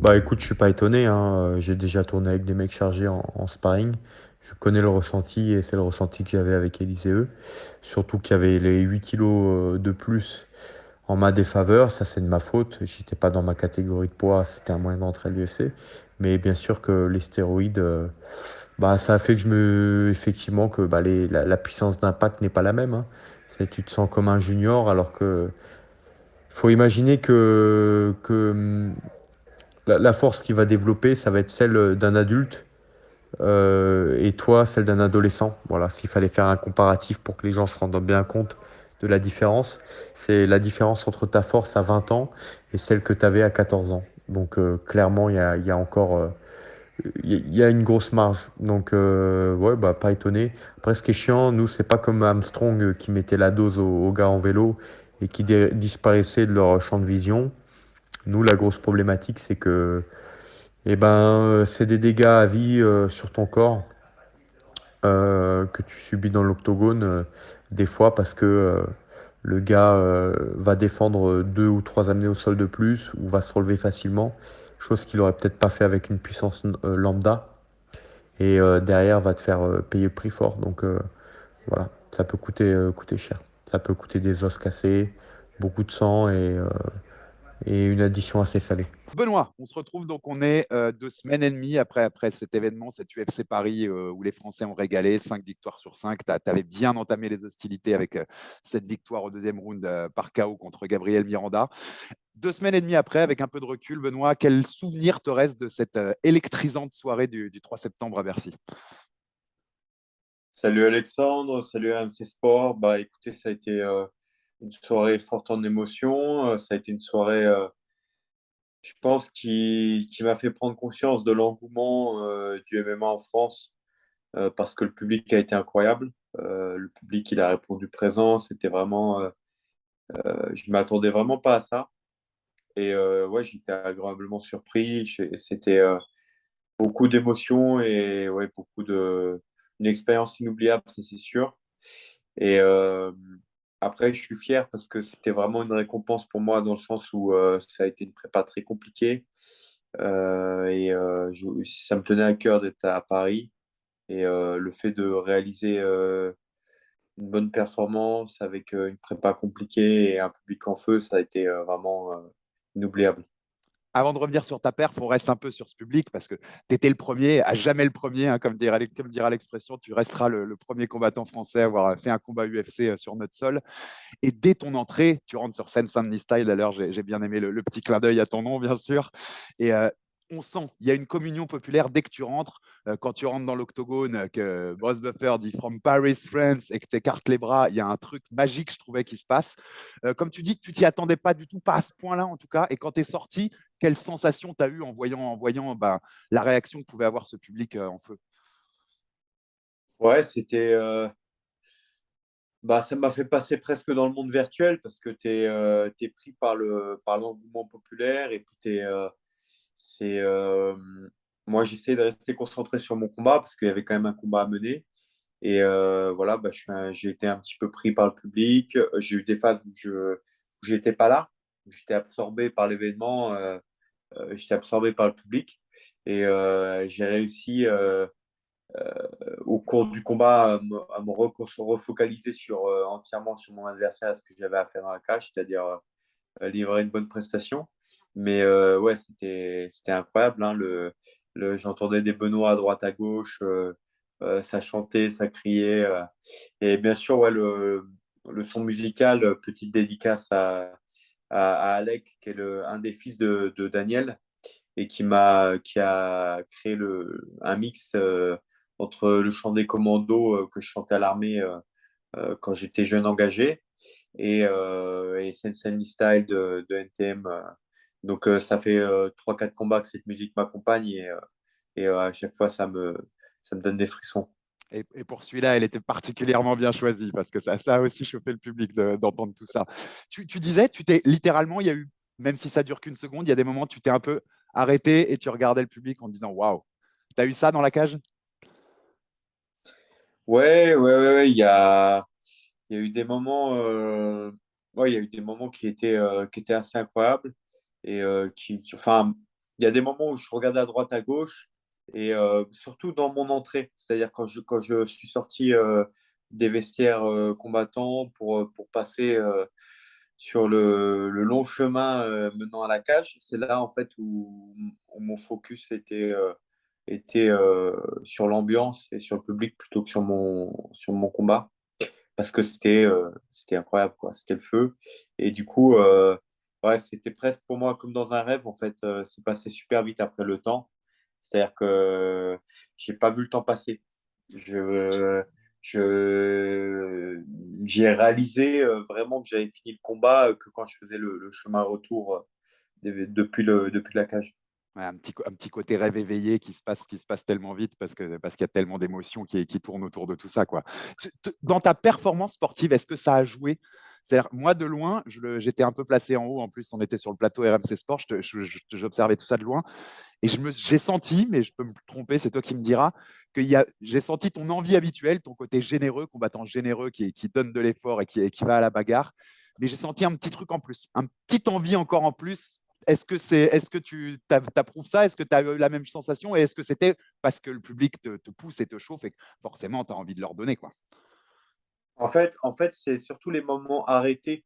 Bah écoute, je suis pas étonné, hein, j'ai déjà tourné avec des mecs chargés en sparring. Je connais le ressenti et c'est le ressenti que j'avais avec Élisée. Surtout qu'il y avait les 8 kilos de plus en ma défaveur, ça c'est de ma faute. J'étais pas dans ma catégorie de poids, c'était un moyen d'entrer à l'UFC. Mais bien sûr que les stéroïdes, bah ça a fait que effectivement que bah, la puissance d'impact n'est pas la même, hein. Tu te sens comme un junior alors que faut imaginer que la force qu'il va développer, ça va être celle d'un adulte et toi, celle d'un adolescent. Voilà, s'il fallait faire un comparatif pour que les gens se rendent bien compte de la différence, c'est la différence entre ta force à 20 ans et celle que tu avais à 14 ans. Donc clairement, il y a encore il y a une grosse marge. Donc ouais, bah pas étonné. Après, ce qui est chiant, nous, c'est pas comme Armstrong qui mettait la dose aux gars en vélo et qui disparaissait de leur champ de vision. Nous, la grosse problématique, c'est que c'est des dégâts à vie sur ton corps que tu subis dans l'octogone des fois parce que le gars va défendre deux ou trois amenés au sol de plus ou va se relever facilement, chose qu'il aurait peut-être pas fait avec une puissance lambda et derrière va te faire payer le prix fort. Donc voilà, ça peut coûter cher. Ça peut coûter des os cassés, beaucoup de sang et une addition assez salée. Benoît, on se retrouve donc, on est 2 semaines et demie après cet événement, cette UFC Paris où les Français ont régalé, 5 victoires sur 5. Tu avais bien entamé les hostilités avec cette victoire au deuxième round par KO contre Gabriel Miranda. 2 semaines et demie après, avec un peu de recul, Benoît, quel souvenir te reste de cette électrisante soirée du 3 septembre à Bercy? Salut Alexandre, salut AMC Sport. Bah écoutez, ça a été une soirée forte en émotions. Ça a été une soirée, je pense, qui m'a fait prendre conscience de l'engouement du MMA en France parce que le public a été incroyable. Le public, il a répondu présent. C'était vraiment, je m'attendais vraiment pas à ça. Et ouais, j'étais agréablement surpris. C'était beaucoup d'émotions et ouais, une expérience inoubliable, ça c'est sûr. Et après, je suis fier parce que c'était vraiment une récompense pour moi dans le sens où ça a été une prépa très compliquée. Ça me tenait à cœur d'être à Paris. Et le fait de réaliser une bonne performance avec une prépa compliquée et un public en feu, ça a été vraiment inoubliable. Avant de revenir sur ta perf, on reste un peu sur ce public parce que tu étais le premier, à jamais le premier, hein, comme dira l'expression, tu resteras le premier combattant français à avoir fait un combat UFC sur notre sol. Et dès ton entrée, tu rentres sur scène Saint-Denis Style. D'ailleurs, j'ai bien aimé le petit clin d'œil à ton nom, bien sûr. Et on sent, il y a une communion populaire dès que tu rentres. Quand tu rentres dans l'octogone, que Boss Buffer dit From Paris, France, et que tu écartes les bras, il y a un truc magique, je trouvais, qui se passe. Comme tu dis, tu t'y attendais pas du tout, pas à ce point-là en tout cas. Et quand tu es sorti, quelle sensation tu as eu en voyant la réaction que pouvait avoir ce public en feu? Ouais, ça m'a fait passer presque dans le monde virtuel parce que t'es pris par l'engouement populaire et puis c'est, moi j'essaie de rester concentré sur mon combat parce qu'il y avait quand même un combat à mener. Et voilà, j'ai été un petit peu pris par le public. J'ai eu des phases où j'étais pas là, où j'étais absorbé par l'événement, j'étais absorbé par le public. Et j'ai réussi au cours du combat refocaliser entièrement sur mon adversaire et ce que j'avais à faire dans la cage, c'est-à-dire livrer une bonne prestation. Mais ouais, c'était incroyable, hein, j'entendais des Benoît à droite à gauche, ça chantait, ça criait. Et bien sûr, ouais, le son musical, petite dédicace à Alec, qui est un des fils de Daniel, et qui a créé un mix entre le chant des commandos que je chantais à l'armée quand j'étais jeune engagé et Sensei Style de NTM. Donc ça fait 3-4 combats que cette musique m'accompagne et à chaque fois ça me donne des frissons. Et pour celui-là, elle était particulièrement bien choisie parce que ça a aussi chauffé le public d'entendre tout ça. Tu disais, tu t'es littéralement, il y a eu, même si ça dure qu'une seconde, il y a des moments où tu t'es un peu arrêté et tu regardais le public en disant waouh. Tu as eu ça dans la cage? Ouais, ouais, ouais, ouais, il y a eu des moments, ouais, il y a eu des moments qui étaient assez incroyables et enfin, il y a des moments où je regardais à droite, à gauche et surtout dans mon entrée, c'est-à-dire quand je suis sorti des vestiaires combattants pour passer sur le long chemin menant à la cage, c'est là en fait où mon focus était sur l'ambiance et sur le public plutôt que sur mon combat parce que c'était incroyable, quoi. C'était le feu. Et du coup, ouais, c'était presque pour moi comme dans un rêve, en fait. C'est passé super vite après le temps. C'est-à-dire que j'ai pas vu le temps passer. Je, j'ai réalisé vraiment que j'avais fini le combat que quand je faisais le chemin retour depuis la cage. Ouais, un petit côté rêve éveillé qui se passe tellement vite parce qu'il y a tellement d'émotions qui tournent autour de tout ça, quoi. Dans ta performance sportive, est-ce que ça a joué? C'est-à-dire, moi, de loin, j'étais un peu placé en haut. En plus, on était sur le plateau RMC Sport. J'observais tout ça de loin. Et j'ai senti, mais je peux me tromper, c'est toi qui me diras, j'ai senti ton envie habituelle, ton côté généreux, combattant généreux qui donne de l'effort et qui va à la bagarre. Mais j'ai senti un petit truc en plus, un petit envie encore en plus. Est-ce que tu approuves ça? Est-ce que tu as eu la même sensation? Et est-ce que c'était parce que le public te pousse et te chauffe et que forcément tu as envie de leur donner, quoi? En fait, c'est surtout les moments arrêtés.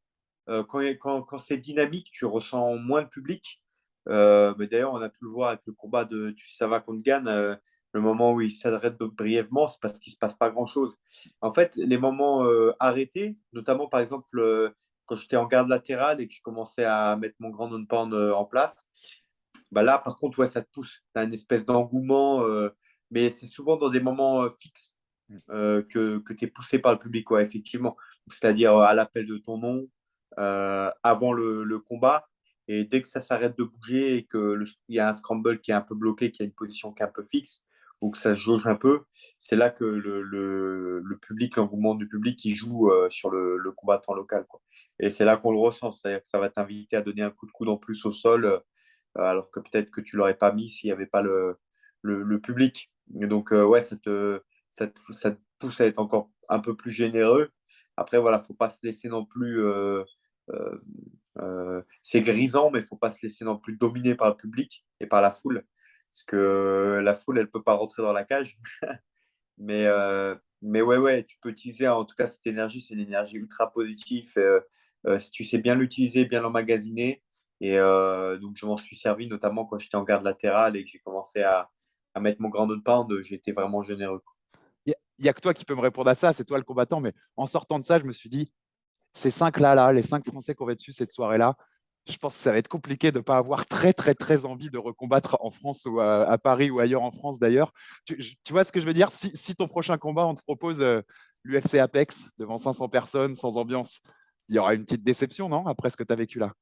Quand c'est dynamique, tu ressens moins le public. Mais d'ailleurs, on a pu le voir avec le combat de Tuisava contre Gann. Le moment où il s'arrête brièvement, c'est parce qu'il ne se passe pas grand-chose. En fait, les moments arrêtés, notamment par exemple quand j'étais en garde latérale et que je commençais à mettre mon grand non-pound en place, bah là, par contre, ouais, ça te pousse. Tu as une espèce d'engouement, mais c'est souvent dans des moments fixes que tu es poussé par le public, ouais, effectivement. C'est-à-dire à l'appel de ton nom, avant le combat. Et dès que ça s'arrête de bouger et il y a un scramble qui est un peu bloqué, qui a une position qui est un peu fixe, ou que ça se jauge un peu, c'est là que le public, l'engouement du public, qui joue sur le combattant local, quoi. Et c'est là qu'on le ressent. C'est-à-dire que ça va t'inviter à donner un coup de coude en plus au sol, alors que peut-être que tu l'aurais pas mis s'il n'y avait pas le public. Et donc, ouais, ça te pousse à être encore un peu plus généreux. Après, voilà, faut pas se laisser non plus. Euh, c'est grisant, mais il faut pas se laisser non plus dominer par le public et par la foule. Parce que la foule, elle peut pas rentrer dans la cage. Mais ouais, ouais, tu peux utiliser, en tout cas, cette énergie, c'est une énergie ultra positive. Si tu sais bien l'utiliser, bien l'emmagasiner. Et donc, je m'en suis servi, notamment quand j'étais en garde latérale et que j'ai commencé à mettre mon grand pound, j'ai été vraiment généreux. Il n'y a que toi qui peux me répondre à ça, c'est toi le combattant. Mais en sortant de ça, je me suis dit, ces cinq-là, les cinq Français qu'on va dessus cette soirée-là, je pense que ça va être compliqué de ne pas avoir très, très, très envie de recombattre en France ou à Paris ou ailleurs en France d'ailleurs. Tu vois ce que je veux dire? Si ton prochain combat, on te propose l'UFC Apex devant 500 personnes, sans ambiance, il y aura une petite déception, non? Après ce que tu as vécu là.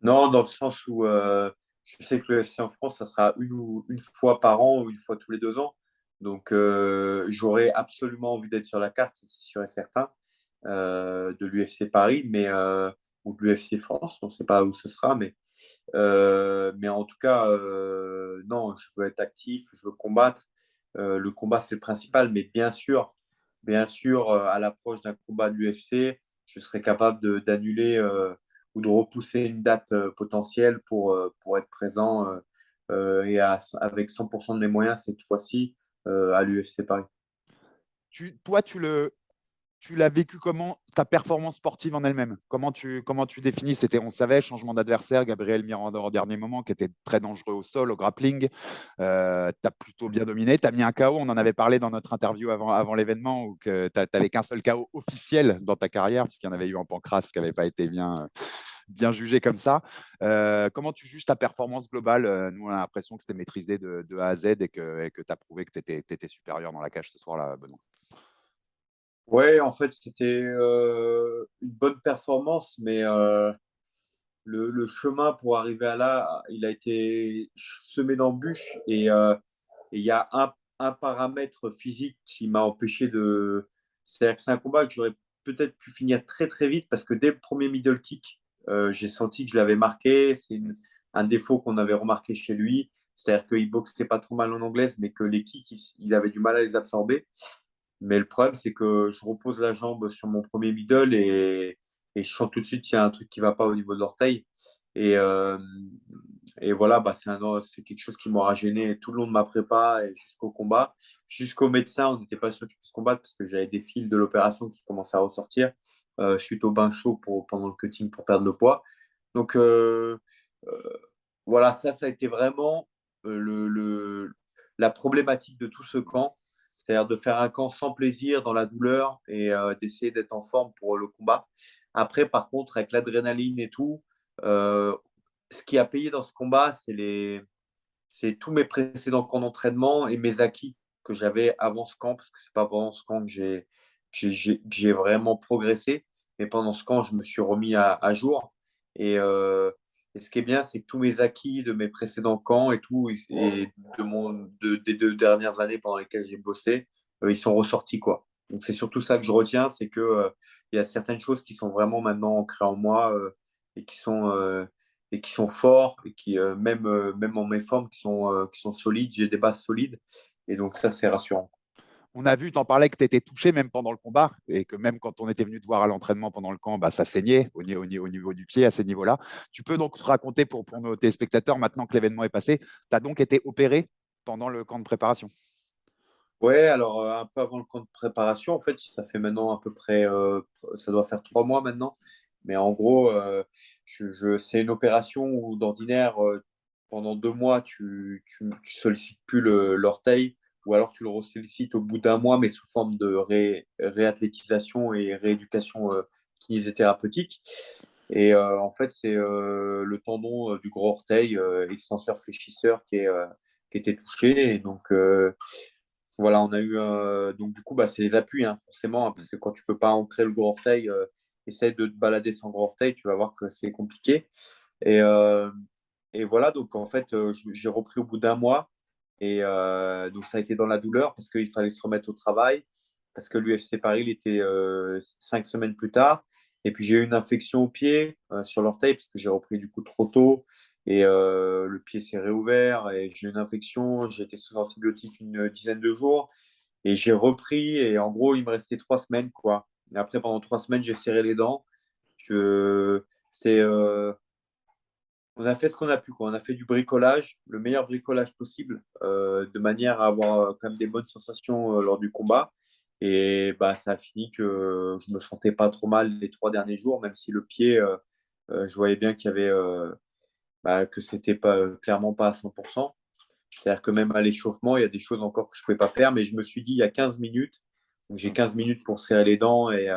Non, dans le sens où je sais que le FC en France, ça sera une fois par an ou une fois tous les 2 ans. Donc, j'aurais absolument envie d'être sur la carte, ça, c'est sûr et certain, de l'UFC Paris, ou de l'UFC France. On ne sait pas où ce sera, mais en tout cas, non, je veux être actif, je veux combattre. Le combat, c'est le principal, mais bien sûr, à l'approche d'un combat de l'UFC, je serais capable d'annuler ou de repousser une date potentielle pour être présent avec 100% de mes moyens cette fois-ci à l'UFC Paris. Toi, tu l'as vécu comment, ta performance sportive en elle-même? Comment tu définis? C'était, on savait, changement d'adversaire, Gabriel Miranda au dernier moment, qui était très dangereux au sol, au grappling. Tu as plutôt bien dominé. Tu as mis un KO, on en avait parlé dans notre interview avant l'événement, où tu n'avais qu'un seul KO officiel dans ta carrière, puisqu'il y en avait eu en Pancras qui n'avait pas été bien jugé comme ça. Comment tu juges ta performance globale? Nous, on a l'impression que c'était maîtrisé de A à Z et que tu as prouvé que tu étais supérieur dans la cage ce soir-là, Benoît. Ouais, en fait, c'était une bonne performance, mais le chemin pour arriver à là, il a été semé d'embûches et il y a un paramètre physique qui m'a empêché de. C'est-à-dire que c'est un combat que j'aurais peut-être pu finir très très vite parce que dès le premier middle kick, j'ai senti que je l'avais marqué. Un défaut qu'on avait remarqué chez lui. C'est-à-dire qu'il boxait pas trop mal en anglaise, mais que les kicks, il avait du mal à les absorber. Mais le problème, c'est que je repose la jambe sur mon premier middle et je sens tout de suite qu'il y a un truc qui ne va pas au niveau de l'orteil. Et, euh, et voilà, bah, c'est quelque chose qui m'aura gêné tout le long de ma prépa et jusqu'au combat. Jusqu'au médecin, on n'était pas sûr que je puisse combattre parce que j'avais des fils de l'opération qui commençaient à ressortir suite au bain chaud pendant le cutting pour perdre le poids. Donc euh, voilà, ça a été vraiment la problématique de tout ce camp, c'est-à-dire de faire un camp sans plaisir, dans la douleur et d'essayer d'être en forme pour le combat. Après, par contre, avec l'adrénaline et tout, euh, ce qui a payé dans ce combat, c'est tous mes précédents camps d'entraînement et mes acquis que j'avais avant ce camp, parce que c'est pas pendant ce camp que j'ai vraiment progressé, mais pendant ce camp, je me suis remis à jour. Et, euh, et ce qui est bien, c'est que tous mes acquis de mes précédents camps et tout, et des 2 dernières années pendant lesquelles j'ai bossé, ils sont ressortis, quoi. Donc c'est surtout ça que je retiens, c'est que il y a certaines choses qui sont vraiment maintenant ancrées en moi et qui sont forts et même en mes formes qui sont solides, j'ai des bases solides. Et donc, ça, c'est rassurant. On a vu, tu en parlais que tu étais touché même pendant le combat et que même quand on était venu te voir à l'entraînement pendant le camp, bah, ça saignait au niveau du pied à ces niveaux-là. Tu peux donc te raconter pour nos téléspectateurs, maintenant que l'événement est passé, tu as donc été opéré pendant le camp de préparation. Ouais, alors un peu avant le camp de préparation, en fait, ça fait maintenant à peu près, ça doit faire 3 mois maintenant. Mais en gros, c'est une opération où d'ordinaire, pendant 2 mois, tu sollicites plus l'orteil, ou alors tu le ressollicites au bout d'un mois, mais sous forme de réathlétisation et rééducation kinésithérapeutique. Et en fait, c'est le tendon du gros orteil extenseur fléchisseur qui était touché. Et donc, voilà, on a eu donc du coup bah, c'est les appuis hein, forcément hein, parce que quand tu peux pas ancrer le gros orteil, essaye de te balader sans gros orteil, tu vas voir que c'est compliqué. Et, euh, et voilà, donc en fait j'ai repris au bout d'un mois et donc ça a été dans la douleur parce qu'il fallait se remettre au travail parce que l'UFC Paris il était 5 semaines plus tard. Et puis j'ai eu une infection au pied sur l'orteil parce que j'ai repris du coup trop tôt et le pied s'est réouvert et j'ai eu une infection. J'ai été sous antibiotiques une dizaine de jours et j'ai repris. Et en gros, il me restait 3 semaines, quoi. Et après, pendant 3 semaines, j'ai serré les dents. Que c'est, on a fait ce qu'on a pu, quoi. On a fait du bricolage, le meilleur bricolage possible, de manière à avoir quand même des bonnes sensations lors du combat. Et bah, ça a fini que je me sentais pas trop mal les 3 derniers jours, même si le pied, je voyais bien qu'il y avait, bah, que c'était pas, clairement pas à 100%. C'est-à-dire que même à l'échauffement, il y a des choses encore que je ne pouvais pas faire, mais je me suis dit il y a 15 minutes, donc j'ai 15 minutes pour serrer les dents et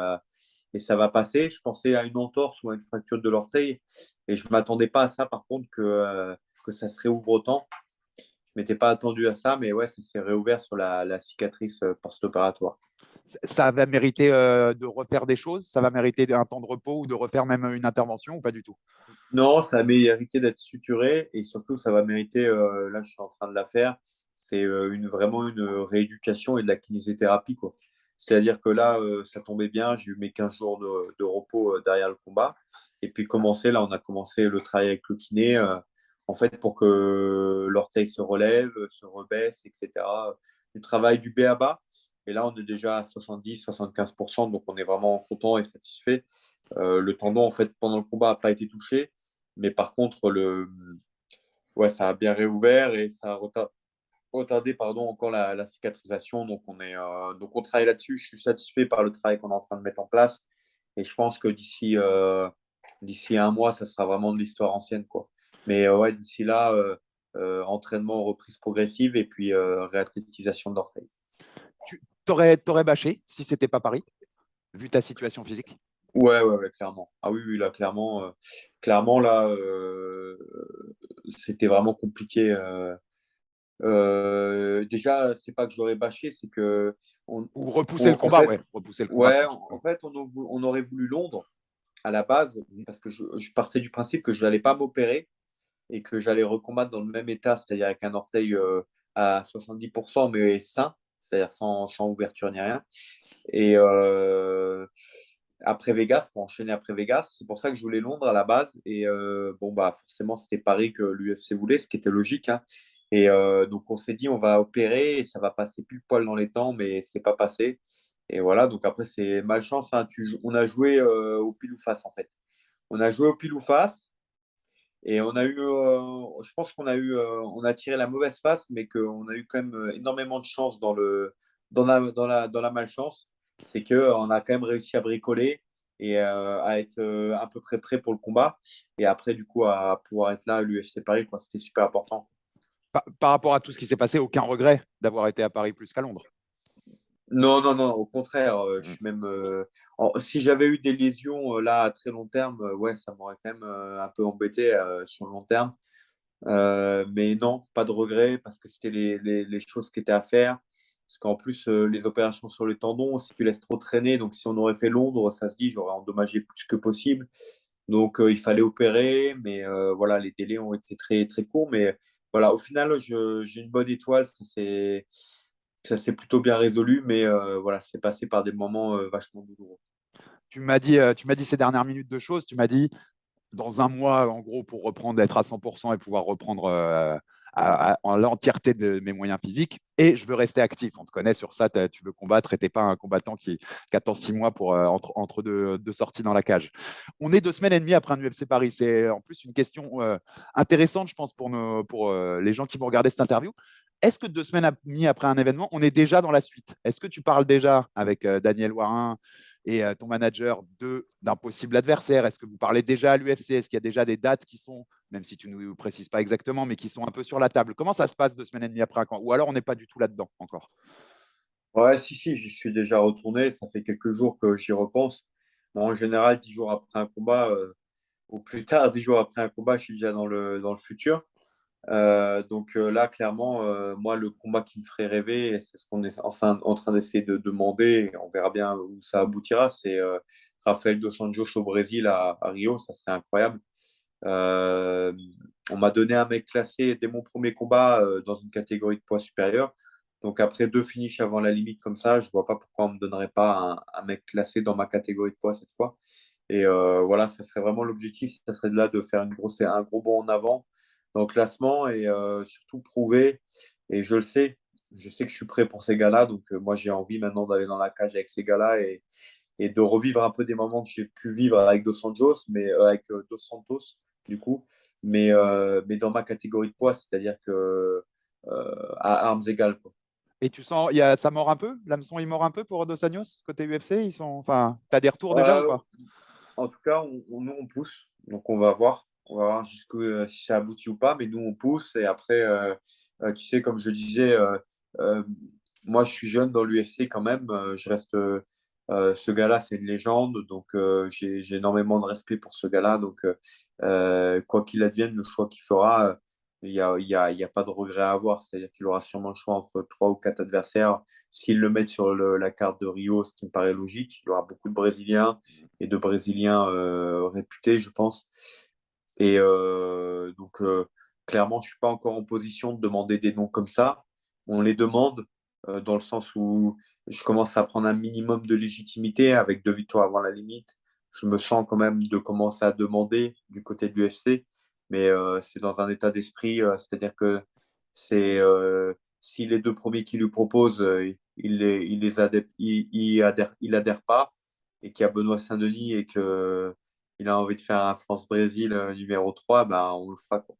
ça va passer. Je pensais à une entorse ou à une fracture de l'orteil et je ne m'attendais pas à ça, par contre, que ça se réouvre autant. Je ne m'étais pas attendu à ça, mais ouais, ça s'est réouvert sur la cicatrice post-opératoire. Ça va mériter de refaire des choses, ça va mériter un temps de repos ou de refaire même une intervention ou pas du tout. Non, ça a mérité d'être suturé et surtout, ça va mériter, là, je suis en train de la faire, c'est vraiment une rééducation et de la kinésithérapie, quoi. C'est-à-dire que là, ça tombait bien, j'ai eu mes 15 jours de repos derrière le combat. Et puis, là, on a commencé le travail avec le kiné, en fait, pour que l'orteil se relève, se rebaisse, etc. Du travail du B à bas. Et là, on est déjà à 70-75%, donc on est vraiment content et satisfait. Le tendon, en fait, pendant le combat, n'a pas été touché. Mais par contre, ouais, ça a bien réouvert et ça a retardé pardon, encore la cicatrisation. Donc, on travaille là-dessus. Je suis satisfait par le travail qu'on est en train de mettre en place. Et je pense que d'ici un mois, ça sera vraiment de l'histoire ancienne, quoi. Mais ouais, d'ici là, entraînement, reprise progressive et puis réathlétisation de l'orteil. Tu t'aurais bâché si c'était pas Paris, vu ta situation physique. Ouais, ouais, ouais, clairement. Ah oui, oui, là, clairement, là, c'était vraiment compliqué. Déjà, c'est pas que j'aurais bâché, c'est que Ou repousser le en combat, fait, ouais. Repousser le combat ouais, plutôt. en fait, on aurait voulu Londres à la base parce que je partais du principe que je n'allais pas m'opérer et que j'allais recombattre dans le même état, c'est-à-dire avec un orteil à 70%, mais sain, c'est-à-dire sans ouverture ni rien. Et après Vegas, pour enchaîner après Vegas, c'est pour ça que je voulais Londres à la base. Et bon, bah, forcément, c'était Paris que l'UFC voulait, ce qui était logique, hein. Et donc, on s'est dit, on va opérer et ça va passer pile poil dans les temps, mais c'est pas passé. Et voilà, donc après, c'est malchance, hein. On a joué au pile ou face, en fait. On a joué au pile ou face et on a eu, je pense on a tiré la mauvaise face, mais qu'on a eu quand même énormément de chance dans la malchance. C'est qu'on a quand même réussi à bricoler et à être à peu près prêt pour le combat. Et après, du coup, à pouvoir être là à l'UFC Paris, quoi. C'était super important. Par rapport à tout ce qui s'est passé, aucun regret d'avoir été à Paris plus qu'à Londres. Non, non, non, au contraire, je suis même. Si j'avais eu des lésions là à très long terme, ouais, ça m'aurait quand même un peu embêté sur le long terme. Mais non, pas de regret parce que c'était les choses qui étaient à faire. Parce qu'en plus, les opérations sur le tendon, si tu laisses trop traîner, donc si on aurait fait Londres, ça se dit, j'aurais endommagé plus que possible. Donc il fallait opérer, mais voilà, les délais ont été très, très courts. Mais voilà, au final, j'ai une bonne étoile, ça s'est plutôt bien résolu, mais voilà, c'est passé par des moments vachement douloureux. Tu m'as dit ces dernières minutes de choses, tu m'as dit dans un mois, en gros, pour reprendre, être à 100% et pouvoir reprendre en l'entièreté de mes moyens physiques. Et je veux rester actif. On te connaît sur ça, tu veux combattre et tu n'es pas un combattant qui attend 6 mois pour, entre deux sorties dans la cage. On est 2 semaines et demie après un UFC Paris. C'est en plus une question intéressante, je pense, pour les gens qui vont regarder cette interview. Est-ce que 2 semaines et demie après un événement, on est déjà dans la suite? Est-ce que tu parles déjà avec Daniel Warin et ton manager d'un possible adversaire? Est-ce que vous parlez déjà à l'UFC? Est-ce qu'il y a déjà des dates qui sont, même si tu ne nous précises pas exactement, mais qui sont un peu sur la table? Comment ça se passe 2 semaines et demie après un camp? Ou alors on n'est pas du tout là-dedans encore? Ouais, si, si, j'y suis déjà retourné. Ça fait quelques jours que j'y repense. Bon, en général, 10 jours après un combat, ou plus tard, 10 jours après un combat, je suis déjà dans le futur. Donc là, clairement, moi, le combat qui me ferait rêver, et c'est ce qu'on est en train d'essayer de demander, et on verra bien où ça aboutira, c'est Rafael dos Anjos au Brésil, à Rio, ça serait incroyable. Euh, on m'a donné un mec classé dès mon premier combat dans une catégorie de poids supérieur. Donc après 2 finishes avant la limite comme ça, je vois pas pourquoi on me donnerait pas un mec classé dans ma catégorie de poids cette fois. Et voilà, ça serait vraiment l'objectif, ça serait de là de faire un gros bond en avant dans le classement et surtout prouver. Et je sais que je suis prêt pour ces gars-là. Donc moi, j'ai envie maintenant d'aller dans la cage avec ces gars-là et de revivre un peu des moments que j'ai pu vivre avec Dos Santos, mais avec Dos Santos, du coup, mais dans ma catégorie de poids, c'est-à-dire que à armes égales, quoi. Et tu sens, ça mord un peu? L'hameçon, il mord un peu pour Dos Anjos, côté UFC? Enfin, tu as des retours déjà ou Euh, pas? En tout cas, nous, on pousse. Donc, on va voir. On va voir jusqu'où si ça aboutit ou pas. Mais nous, on pousse. Et après, tu sais, comme je disais, euh, moi, je suis jeune dans l'UFC quand même. Je reste. Ce gars-là, c'est une légende. Donc, j'ai énormément de respect pour ce gars-là. Donc, quoi qu'il advienne, le choix qu'il fera, il y a pas de regret à avoir. C'est-à-dire qu'il aura sûrement le choix entre 3 ou 4 adversaires. S'il le met sur la carte de Rio, ce qui me paraît logique, il y aura beaucoup de Brésiliens et de Brésiliens réputés, je pense. Et donc, clairement, je ne suis pas encore en position de demander des noms comme ça. On les demande dans le sens où je commence à prendre un minimum de légitimité avec 2 victoires avant la limite. Je me sens quand même de commencer à demander du côté de l'UFC, mais c'est dans un état d'esprit, c'est-à-dire que c'est si les 2 premiers qui lui proposent, il adhère pas, et qu'il y a Benoît Saint-Denis et que il a envie de faire un France-Brésil numéro 3, ben, on le fera, quoi.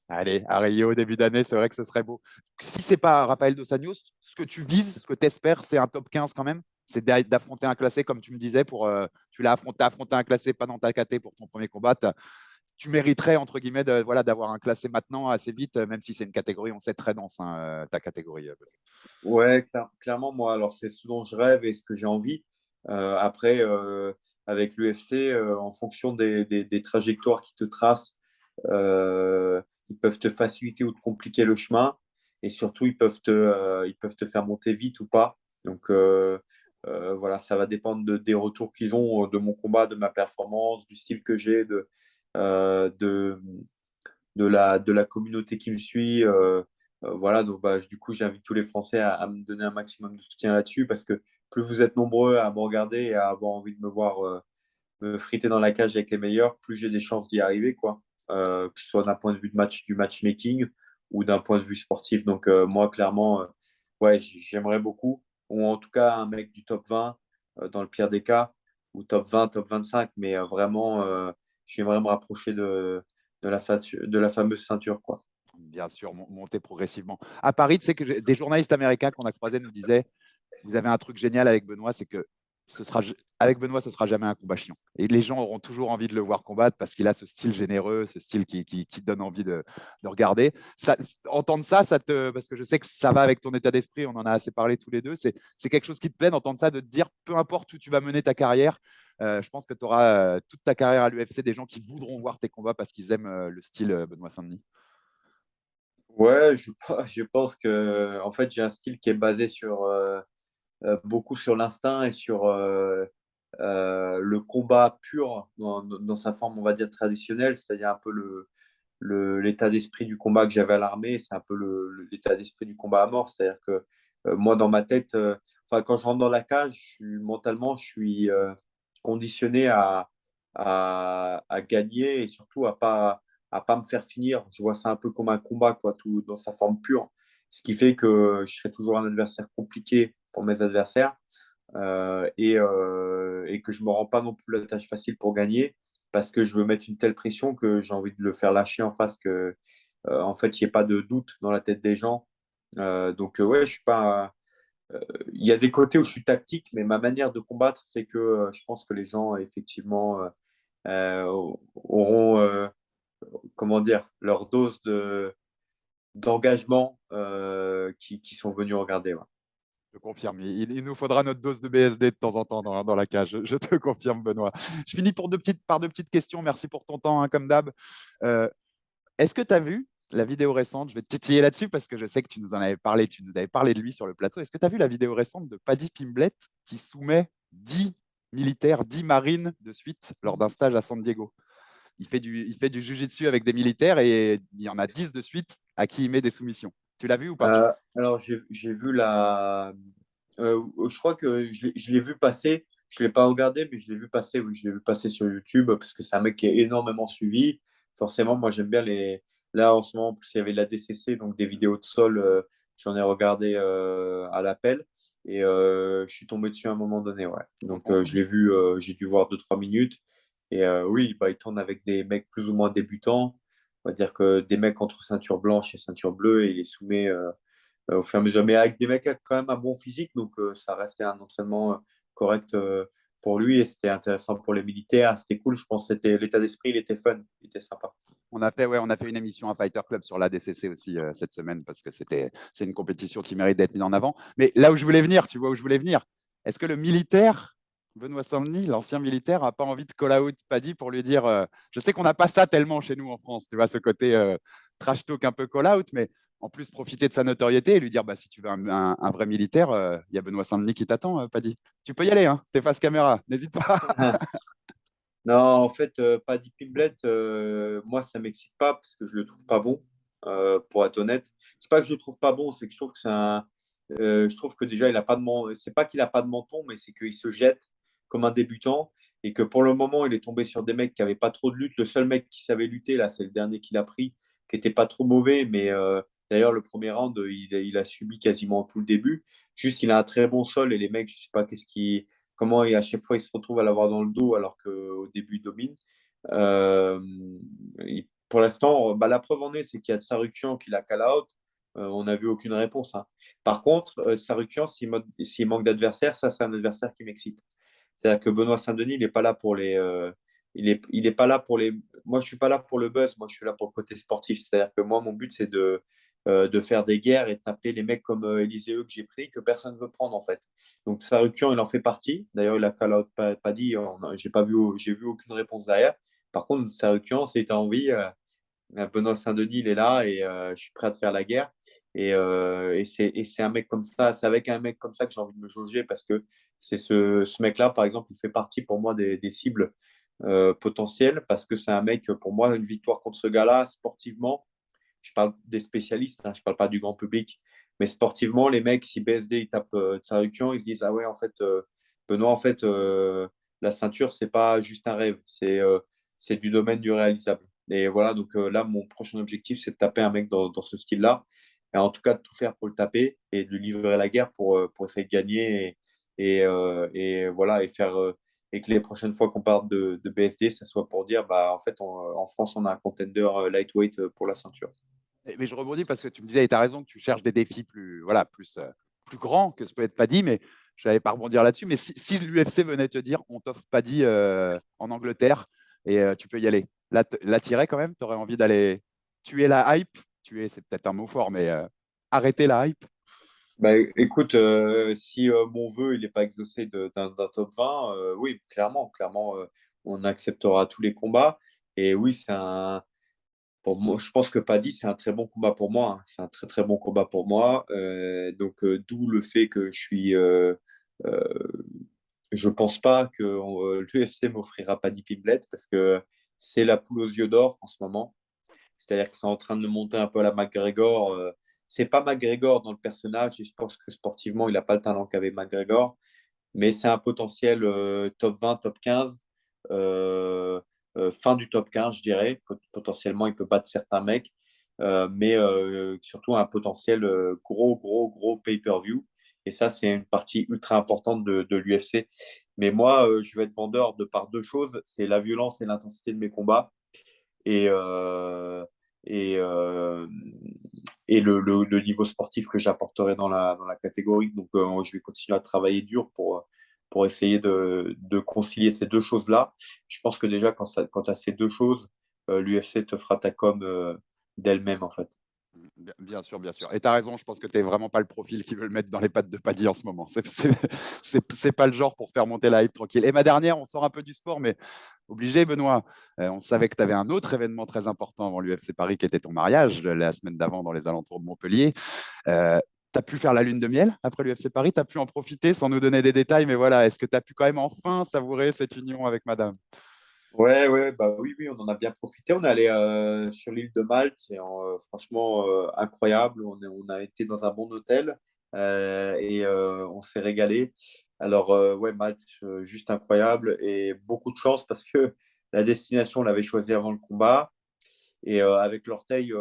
Allez, à Rio, début d'année, c'est vrai que ce serait beau. Si c'est pas Rafael dos Anjos, ce que tu vises, ce que tu espères, c'est un top 15 quand même. C'est d'affronter un classé, comme tu me disais, tu l'as affronté un classé pas dans ta KT pour ton premier combat. Tu mériterais, entre guillemets, voilà, d'avoir un classé maintenant assez vite, même si c'est une catégorie, on sait, très dense, hein, ta catégorie. Ouais, clairement, moi, alors c'est ce dont je rêve et ce que j'ai envie. Après, avec l'UFC, en fonction des trajectoires qui te tracent, ils peuvent te faciliter ou te compliquer le chemin. Et surtout, ils peuvent te faire monter vite ou pas. Donc, voilà, ça va dépendre des retours qu'ils ont de mon combat, de ma performance, du style que j'ai, euh, de, de la communauté qui me suit. Voilà, donc bah, du coup, j'invite tous les Français à me donner un maximum de soutien là-dessus parce que plus vous êtes nombreux à me regarder et à avoir envie de me voir me friter dans la cage avec les meilleurs, plus j'ai des chances d'y arriver, quoi. Que ce soit d'un point de vue du matchmaking ou d'un point de vue sportif. Donc, moi, clairement, ouais, j'aimerais beaucoup, ou en tout cas un mec du top 20 dans le pire des cas, ou top 20, top 25, mais vraiment, j'aimerais me rapprocher de la fameuse ceinture, quoi. Bien sûr, monter progressivement. À Paris, tu sais que des journalistes américains qu'on a croisés nous disaient, vous avez un truc génial avec Benoît, c'est que avec Benoît, ce sera jamais un combat chiant. Et les gens auront toujours envie de le voir combattre parce qu'il a ce style généreux, ce style qui donne envie de regarder. Entendre ça, parce que je sais que ça va avec ton état d'esprit, on en a assez parlé tous les deux, c'est quelque chose qui te plaît d'entendre ça, de te dire, peu importe où tu vas mener ta carrière, je pense que tu auras toute ta carrière à l'UFC des gens qui voudront voir tes combats parce qu'ils aiment le style Benoît Saint-Denis. Ouais, je pense que en fait, j'ai un style qui est basé sur beaucoup sur l'instinct et sur le combat pur dans sa forme, on va dire, traditionnelle, c'est-à-dire un peu l'état d'esprit du combat que j'avais à l'armée, c'est un peu l'état d'esprit du combat à mort. C'est-à-dire que moi, dans ma tête, enfin, quand je rentre dans la cage, mentalement, je suis conditionné à gagner et surtout à pas me faire finir. Je vois ça un peu comme un combat, quoi, tout dans sa forme pure. Ce qui fait que je serai toujours un adversaire compliqué pour mes adversaires et que je ne me rends pas non plus la tâche facile pour gagner parce que je veux mettre une telle pression que j'ai envie de le faire lâcher en face, que en fait, il n'y ait pas de doute dans la tête des gens. Ouais, je suis pas. Il y a des côtés où je suis tactique, mais ma manière de combattre fait que je pense que les gens, effectivement, auront, comment dire, leur dose d'engagement qui sont venus regarder. Ouais. Je confirme. Il nous faudra notre dose de BSD de temps en temps dans la cage. Je te confirme, Benoît. Je finis par deux petites questions. Merci pour ton temps, hein, comme d'hab. Est-ce que tu as vu la vidéo récente? Je vais te titiller là-dessus parce que je sais que tu nous en avais parlé. Tu nous avais parlé de lui sur le plateau. Est-ce que tu as vu la vidéo récente de Paddy Pimblett qui soumet 10 militaires, 10 marines de suite lors d'un stage à San Diego? Il fait du jiu-jitsu avec des militaires et il y en a 10 de suite à qui il met des soumissions. Tu l'as vu ou pas? Alors, j'ai vu je crois que je l'ai vu passer. Je ne l'ai pas regardé, mais je l'ai vu passer. Oui, je l'ai vu passer sur YouTube parce que c'est un mec qui est énormément suivi. Forcément, moi, j'aime bien les. Là, en ce moment, en plus, il y avait la DCC, donc des vidéos de sol. J'en ai regardé à l'appel et je suis tombé dessus à un moment donné. Ouais. Donc, je l'ai vu, j'ai dû voir 2-3 minutes. Et oui, bah, il tourne avec des mecs plus ou moins débutants. On va dire que des mecs entre ceinture blanche et ceinture bleue, et il les soumet au fur et à mesure. Mais avec des mecs qui ont quand même un bon physique, donc ça restait un entraînement correct pour lui et c'était intéressant pour les militaires. C'était cool, je pense que c'était l'état d'esprit, il était fun, il était sympa. On a fait une émission à Fighter Club sur l'ADCC aussi cette semaine parce que c'est une compétition qui mérite d'être mise en avant. Mais là où je voulais venir, tu vois où je voulais venir, est-ce que le militaire, Benoît Saint-Denis, l'ancien militaire, n'a pas envie de call out Paddy pour lui dire je sais qu'on n'a pas ça tellement chez nous en France, tu vois, ce côté trash talk un peu call out, mais en plus profiter de sa notoriété et lui dire bah, si tu veux un vrai militaire, il y a Benoît Saint-Denis qui t'attend, Paddy. Tu peux y aller, hein, t'es face caméra, n'hésite pas. Non, en fait, Paddy Pimblett, moi, ça m'excite pas parce que je le trouve pas bon, pour être honnête. C'est pas que je le trouve pas bon, c'est que je trouve que je trouve que déjà, il a pas de c'est pas qu'il a pas de menton, mais c'est qu'il se jette comme un débutant et que pour le moment, il est tombé sur des mecs qui avaient pas trop de lutte. Le seul mec qui savait lutter, là, c'est le dernier qu'il a pris, qui était pas trop mauvais, mais d'ailleurs, le premier round, il a subi quasiment tout le début. Juste, il a un très bon sol et les mecs, je sais pas comment et à chaque fois il se retrouve à l'avoir dans le dos alors qu'au début il domine. Euh, pour l'instant, bah, la preuve en est, c'est qu'il y a Tsarukian qui l'a call out. On n'a vu aucune réponse. Hein. Par contre, Tsarukian, s'il manque d'adversaire, ça c'est un adversaire qui m'excite. C'est-à-dire que Benoît Saint-Denis, il n'est pas là pour les. Il est pas là pour les. Moi, je suis pas là pour le buzz. Moi, je suis là pour le côté sportif. C'est-à-dire que moi, mon but, c'est de faire des guerres et de taper les mecs comme Eliseu que j'ai pris, que personne ne veut prendre en fait. Donc Sarukian, il en fait partie. D'ailleurs, il a call out pas dit. J'ai vu aucune réponse derrière. Par contre, Sarukian, si tu as envie, Benoît Saint-Denis, il est là et je suis prêt à te faire la guerre. Et c'est un mec comme ça, c'est avec un mec comme ça que j'ai envie de me jauger parce que c'est ce mec-là, par exemple, il fait partie pour moi des cibles potentielles parce que c'est un mec, pour moi, une victoire contre ce gars-là, sportivement, je parle des spécialistes, hein, je parle pas du grand public, mais sportivement, les mecs, si BSD il tape Tsarukyan, ils se disent ah ouais, en fait, Benoît, en fait, la ceinture, c'est pas juste un rêve, c'est du domaine du réalisable. Et voilà, donc là, mon prochain objectif, c'est de taper un mec dans ce style-là. Et en tout cas, de tout faire pour le taper et de lui livrer la guerre pour essayer de gagner et voilà, et faire et que les prochaines fois qu'on parle de BSD, ça soit pour dire, bah, en fait, en France, on a un contender lightweight pour la ceinture. Mais je rebondis parce que tu me disais, et tu as raison, que tu cherches des défis plus, voilà, plus grands que ce peut être Paddy, mais je n'allais pas rebondir là-dessus. Mais si l'UFC venait te dire, on t'offre Paddy en Angleterre et tu peux y aller, là t'irais quand même, tu aurais envie d'aller tuer la hype, tuer, c'est peut-être un mot fort, mais arrêter la hype. Bah, écoute, si mon vœu il n'est pas exaucé d'un top 20, oui, clairement, on acceptera tous les combats. Et oui, pour moi, je pense que Paddy, c'est un très bon combat pour moi, hein. C'est un très très bon combat pour moi. Donc, d'où le fait que euh, je pense pas que l'UFC m'offrira Paddy Pimblett parce que c'est la poule aux yeux d'or en ce moment. C'est-à-dire qu'ils sont en train de monter un peu à la McGregor. C'est pas McGregor dans le personnage et je pense que sportivement, il n'a pas le talent qu'avait McGregor, mais c'est un potentiel top 20, top 15, fin du top 15, je dirais. Potentiellement, il peut battre certains mecs, mais surtout un potentiel gros pay-per-view. Et ça, c'est une partie ultra importante de l'UFC. Mais moi, je vais être vendeur de par deux choses, c'est la violence et l'intensité de mes combats et, et, euh, et le niveau sportif que j'apporterai dans la catégorie. Donc, je vais continuer à travailler dur pour essayer de concilier ces deux choses-là. Je pense que déjà, quand tu as ces deux choses, l'UFC te fera ta com d'elle-même, en fait. Bien sûr, bien sûr. Et tu as raison, je pense que tu n'es vraiment pas le profil qui veut le mettre dans les pattes de Paddy en ce moment. C'est pas le genre pour faire monter la hype tranquille. Et ma dernière, on sort un peu du sport, mais obligé, Benoît. On savait que tu avais un autre événement très important avant l'UFC Paris qui était ton mariage la semaine d'avant dans les alentours de Montpellier. Tu as pu faire la lune de miel après l'UFC Paris, tu as pu en profiter sans nous donner des détails, mais voilà, est-ce que tu as pu quand même enfin savourer cette union avec madame? Ouais, bah oui, on en a bien profité. On est allé sur l'île de Malte, c'est franchement incroyable. On a été dans un bon hôtel et on s'est régalé. Alors, ouais, Malte, juste incroyable et beaucoup de chance parce que la destination, on l'avait choisie avant le combat. Et avec l'orteil,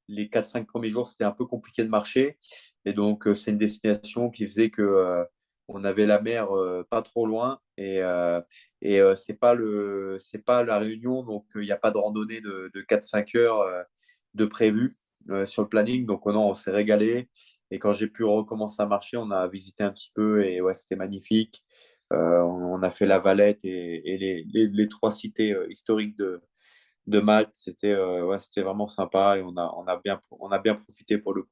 les 4-5 premiers jours, c'était un peu compliqué de marcher. Et donc, c'est une destination qui faisait que on avait la mer pas trop loin. Et c'est pas la Réunion, donc il n'y a pas de randonnée de 4-5 heures de prévu sur le planning. Donc, non, on s'est régalé. Et quand j'ai pu recommencer à marcher, on a visité un petit peu et ouais, c'était magnifique. On a fait la Valette et les trois cités historiques de Malte. C'était ouais, c'était vraiment sympa et on a bien profité pour le coup.